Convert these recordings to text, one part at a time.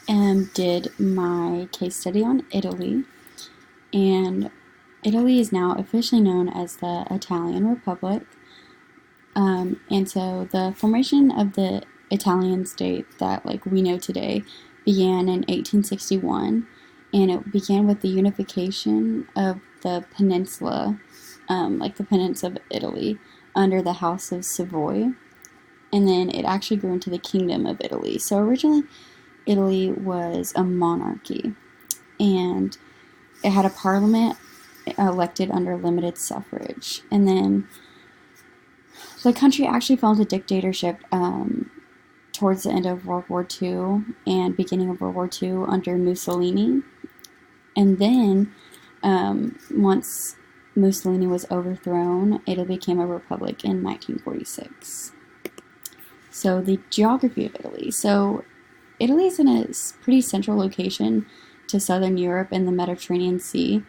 did my case study on Italy, and Italy is now officially known as the Italian Republic. And so the formation of the Italian state that we know today began in 1861, and it began with the unification of the peninsula, the peninsula of Italy, under the House of Savoy, and then it actually grew into the Kingdom of Italy. So originally, Italy was a monarchy, and it had a parliament elected under limited suffrage. And then the country actually fell into dictatorship towards the end of World War II and beginning of World War II under Mussolini. And then once Mussolini was overthrown, Italy became a republic in 1946. So the geography of Italy. So Italy is in a pretty central location to southern Europe and the Mediterranean Sea.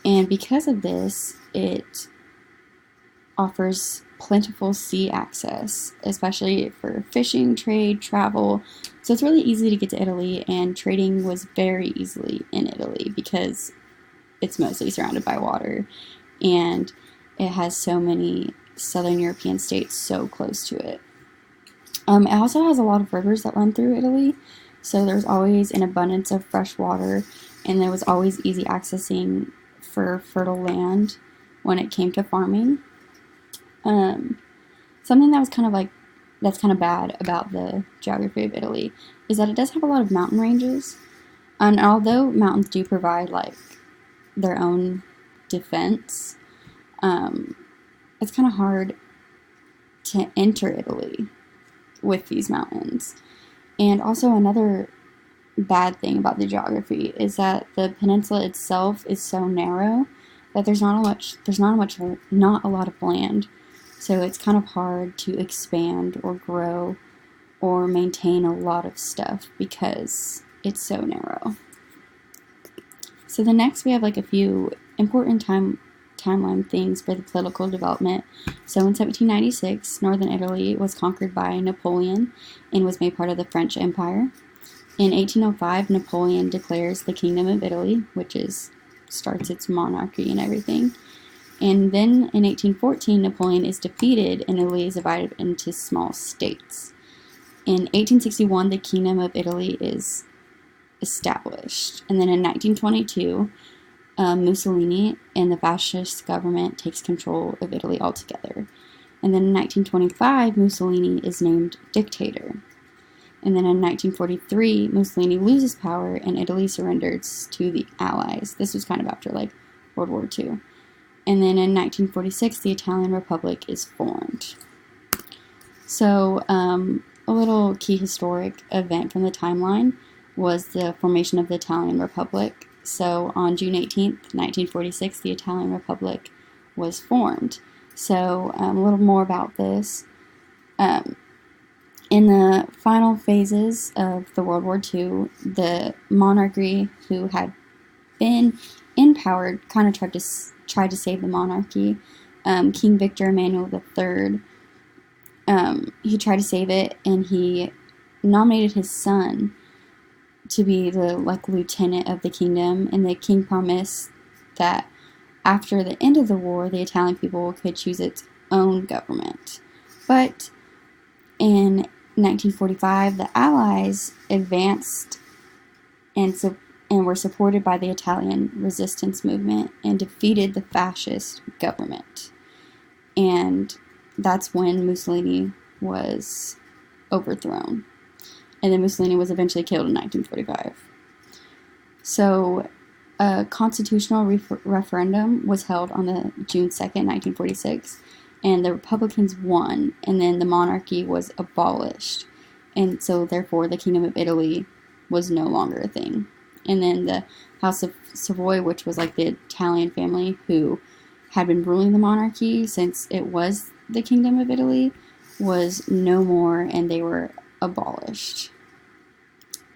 And because of this, it offers plentiful sea access, especially for fishing, trade, travel. So it's really easy to get to Italy, and trading was very easily in Italy because it's mostly surrounded by water, and it has so many southern European states so close to it. It also has a lot of rivers that run through Italy, so there's always an abundance of fresh water, and there was always easy accessing for fertile land when it came to farming. Something that was that's kind of bad about the geography of Italy is that it does have a lot of mountain ranges, and although mountains do provide their own defense, it's kind of hard to enter Italy with these mountains. And also another bad thing about the geography is that the peninsula itself is so narrow that there's not a lot of land. So it's kind of hard to expand or grow or maintain a lot of stuff because it's so narrow. So the next we have a few important timeline things for the political development. So in 1796, northern Italy was conquered by Napoleon and was made part of the French Empire. In 1805, Napoleon declares the Kingdom of Italy, which starts its monarchy and everything. And then in 1814, Napoleon is defeated and Italy is divided into small states. In 1861, the Kingdom of Italy is established. And then in 1922, Mussolini and the fascist government takes control of Italy altogether. And then in 1925, Mussolini is named dictator. And then in 1943, Mussolini loses power and Italy surrenders to the Allies. This was kind of after World War II. And then in 1946, the Italian Republic is formed. So a little key historic event from the timeline was the formation of the Italian Republic. So on June 18th, 1946, the Italian Republic was formed. So a little more about this. In the final phases of the World War II, the monarchy who had been in power kind of tried to save the monarchy. King Victor Emmanuel III, he tried to save it, and he nominated his son to be the lieutenant of the kingdom, and the king promised that after the end of the war, the Italian people could choose its own government. But in 1945, the Allies advanced and were supported by the Italian resistance movement and defeated the fascist government. And that's when Mussolini was overthrown. And then Mussolini was eventually killed in 1945. So a constitutional referendum was held on the June 2nd, 1946, and the Republicans won, and then the monarchy was abolished. And so therefore the Kingdom of Italy was no longer a thing. And then the House of Savoy, which was the Italian family who had been ruling the monarchy since it was the Kingdom of Italy, was no more, and they were abolished.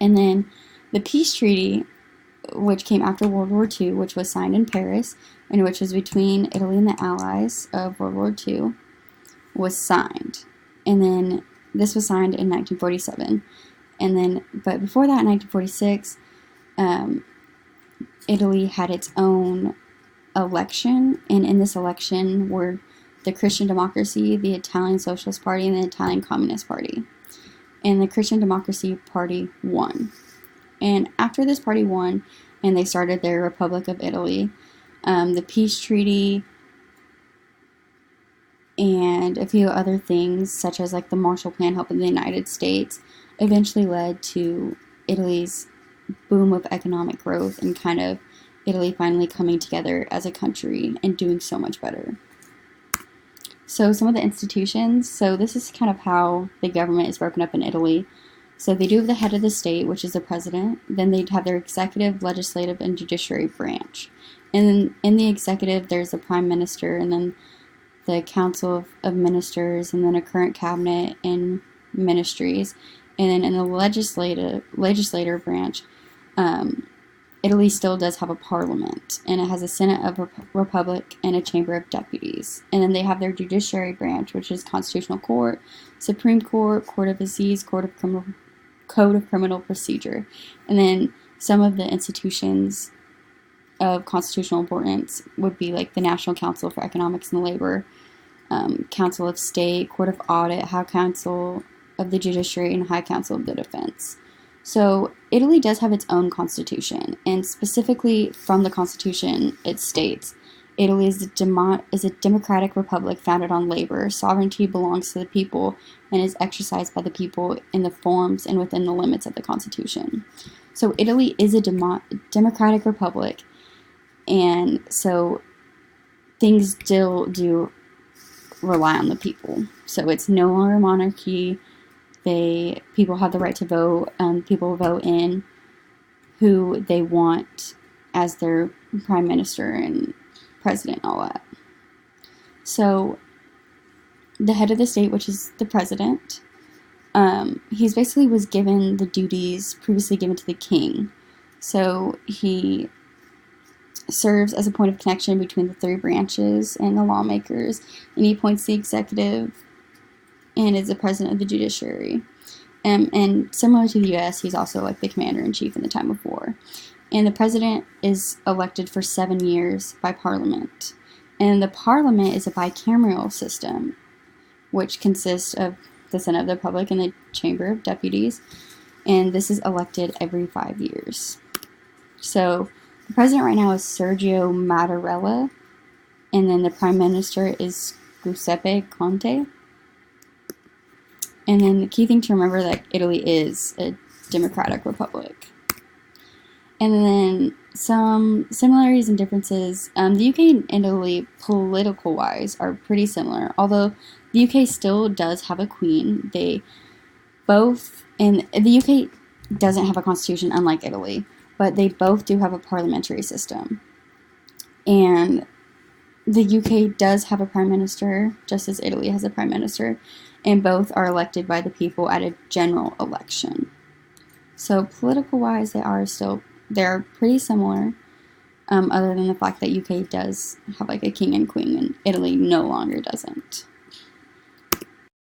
And then the peace treaty, which came after World War II, which was signed in Paris, and which was between Italy and the Allies of World War II, was signed. And then this was signed in 1947. And then, but before that, in 1946, Italy had its own election, and in this election were the Christian Democracy, the Italian Socialist Party, and the Italian Communist Party. And the Christian Democracy Party won. And after this party won, and they started their Republic of Italy, the peace treaty and a few other things, such as like the Marshall Plan helping the United States, eventually led to Italy's boom of economic growth and kind of Italy finally coming together as a country and doing so much better. So some of the institutions, so this is kind of how the government is broken up in Italy. So they do have the head of the state, which is the president. Then they'd have their executive, legislative, and judiciary branch. And then in the executive, there's the prime minister, and then the council of ministers, and then a current cabinet and ministries. And then in the legislator branch, Italy still does have a parliament, and it has a Senate of Republic and a Chamber of Deputies. And then they have their judiciary branch, which is Constitutional Court, Supreme Court, Court of Assize, Code of Criminal Procedure. And then some of the institutions of constitutional importance would be like the National Council for Economics and Labor, Council of State, Court of Audit, High Council of the Judiciary, and High Council of the Defense. So Italy does have its own constitution, and specifically from the constitution, it states, Italy is a democratic republic founded on labor. Sovereignty belongs to the people and is exercised by the people in the forms and within the limits of the constitution. So Italy is a democratic republic, and so things still do rely on the people. So it's no longer a monarchy. People have the right to vote. People vote in who they want as their prime minister and president and all that. So the head of the state, which is the president, he's basically was given the duties previously given to the king. So he serves as a point of connection between the three branches and the lawmakers, and he appoints the executive and is the president of the judiciary. And similar to the U.S., he's also like the commander-in-chief in the time of war. And the president is elected for 7 years by parliament. And the parliament is a bicameral system, which consists of the Senate of the Republic and the Chamber of Deputies. And this is elected every 5 years. So the president right now is Sergio Mattarella, and then the prime minister is Giuseppe Conte. And then the key thing to remember that Italy is a democratic republic. And then some similarities and differences. The UK and Italy, political-wise, are pretty similar. Although the UK still does have a queen. And the UK doesn't have a constitution, unlike Italy. But they both do have a parliamentary system. And the UK does have a prime minister, just as Italy has a prime minister. And both are elected by the people at a general election. So political-wise, they're pretty similar, other than the fact that UK does have like a king and queen, and Italy no longer doesn't.